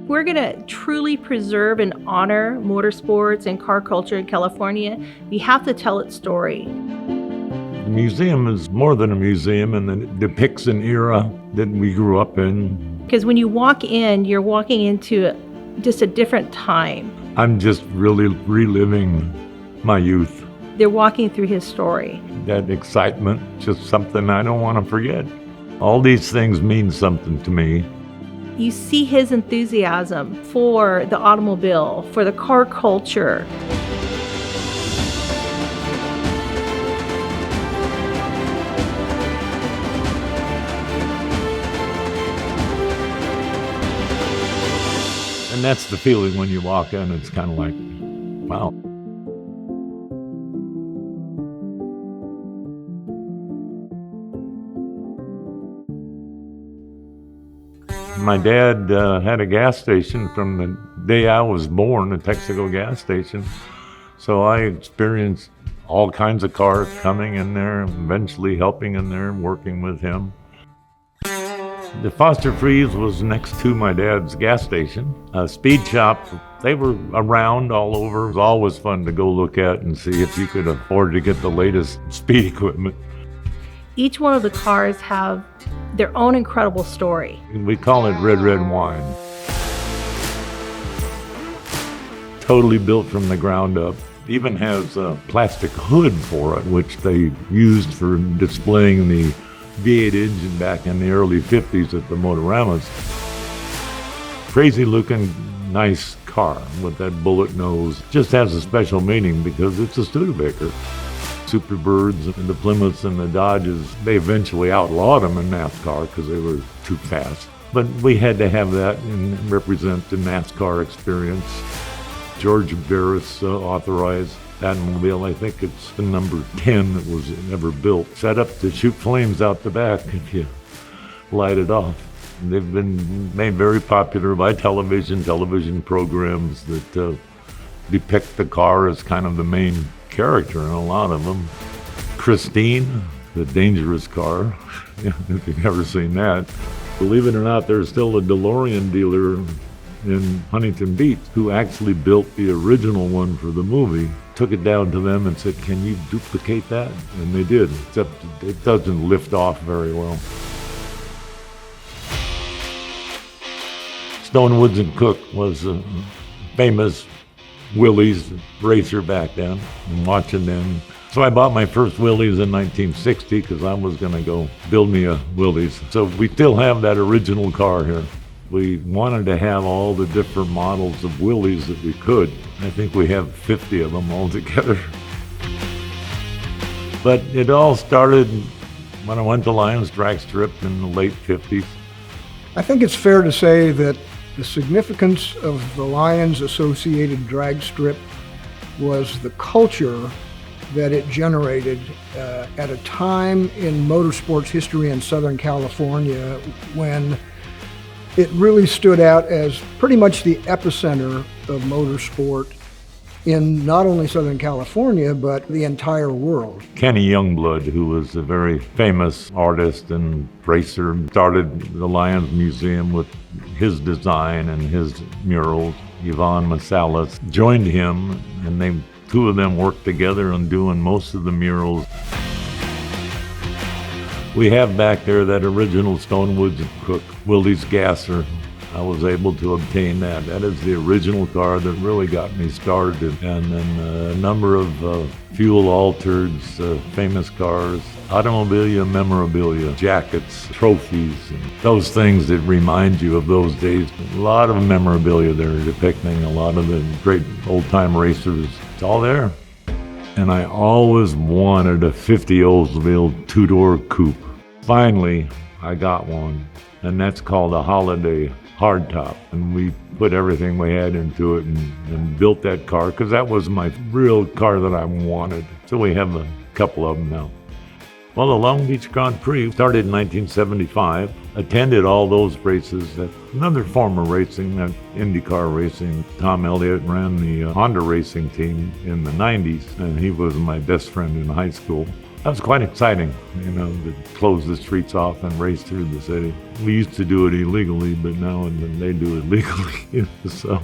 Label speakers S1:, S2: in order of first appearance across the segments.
S1: We're going to truly preserve and honor motorsports and car culture in California. We have to tell its story.
S2: The museum is more than a museum, and it depicts an era that we grew up in.
S1: Because when you walk in, you're walking into just a different time.
S2: I'm just really reliving my youth.
S1: They're walking through his story.
S2: That excitement, just something I don't want to forget. All these things mean something to me.
S1: You see his enthusiasm for the automobile, for the car culture.
S2: And that's the feeling when you walk in. It's kind of like, wow. My dad had a gas station from the day I was born, a Texaco gas station. So I experienced all kinds of cars coming in there, eventually helping in there, working with him. The Foster Freeze was next to my dad's gas station. Speed shops, they were around all over. It was always fun to go look at and see if you could afford to get the latest speed equipment.
S1: Each one of the cars have their own incredible story.
S2: We call it red wine. Totally built from the ground up. Even has a plastic hood for it, which they used for displaying the V8 engine back in the early 50s at the Motoramas. Crazy looking, nice car with that bullet nose. Just has a special meaning because it's a Studebaker. Superbirds and the Plymouths and the Dodges, they eventually outlawed them in NASCAR because they were too fast. But we had to have that and represent the NASCAR experience. George Barris authorized that automobile. I think it's the number 10 that was ever built. Set up to shoot flames out the back if you light it off. They've been made very popular by television programs that depict the car as kind of the main character in a lot of them. Christine, the dangerous car, if you've ever seen that. Believe it or not, there's still a DeLorean dealer in Huntington Beach who actually built the original one for the movie, took it down to them and said, "Can you duplicate that?" And they did, except it doesn't lift off very well. Stone Woods and Cook was a famous Willys racer back then, and watching them. So I bought my first Willys in 1960 because I was going to go build me a Willys. So we still have that original car here. We wanted to have all the different models of Willys that we could. I think we have 50 of them all together. But it all started when I went to Lions Drag Strip in the late 50s.
S3: I think it's fair to say that the significance of the Lions associated drag strip was the culture that it generated at a time in motorsports history in Southern California when it really stood out as pretty much the epicenter of motorsport in not only Southern California, but the entire world.
S2: Kenny Youngblood, who was a very famous artist and racer, started the Lions Museum with his design and his murals. Yvonne Masalas joined him, and two of them worked together on doing most of the murals. We have back there that original Stone Woods and Cook Willys gasser. I was able to obtain that. That is the original car that really got me started. And then a number of fuel-altered famous cars, automobilia memorabilia, jackets, trophies, and those things that remind you of those days. A lot of memorabilia there depicting a lot of the great old-time racers. It's all there. And I always wanted a 50 Oldsmobile two-door coupe. Finally, I got one, and that's called a Holiday hardtop, and we put everything we had into it and built that car because that was my real car that I wanted. So we have a couple of them now. Well, the Long Beach Grand Prix started in 1975. Attended all those races. That's another form of racing, that IndyCar racing. Tom Elliott ran the Honda racing team in the 90s, and he was my best friend in high school. That was quite exciting, to close the streets off and race through the city. We used to do it illegally, but now and then they do it legally. So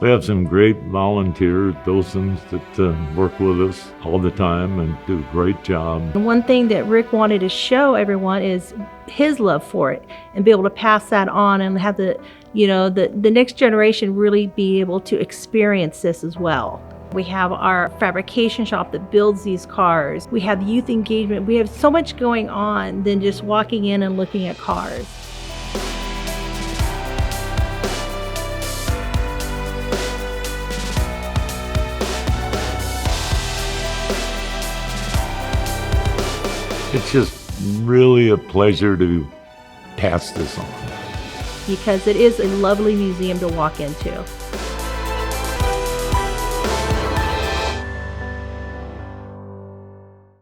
S2: we have some great volunteer docents that work with us all the time and do a great job.
S1: The one thing that Rick wanted to show everyone is his love for it and be able to pass that on and have the next generation really be able to experience this as well. We have our fabrication shop that builds these cars. We have youth engagement. We have so much going on than just walking in and looking at cars.
S2: It's just really a pleasure to pass this on.
S1: Because it is a lovely museum to walk into.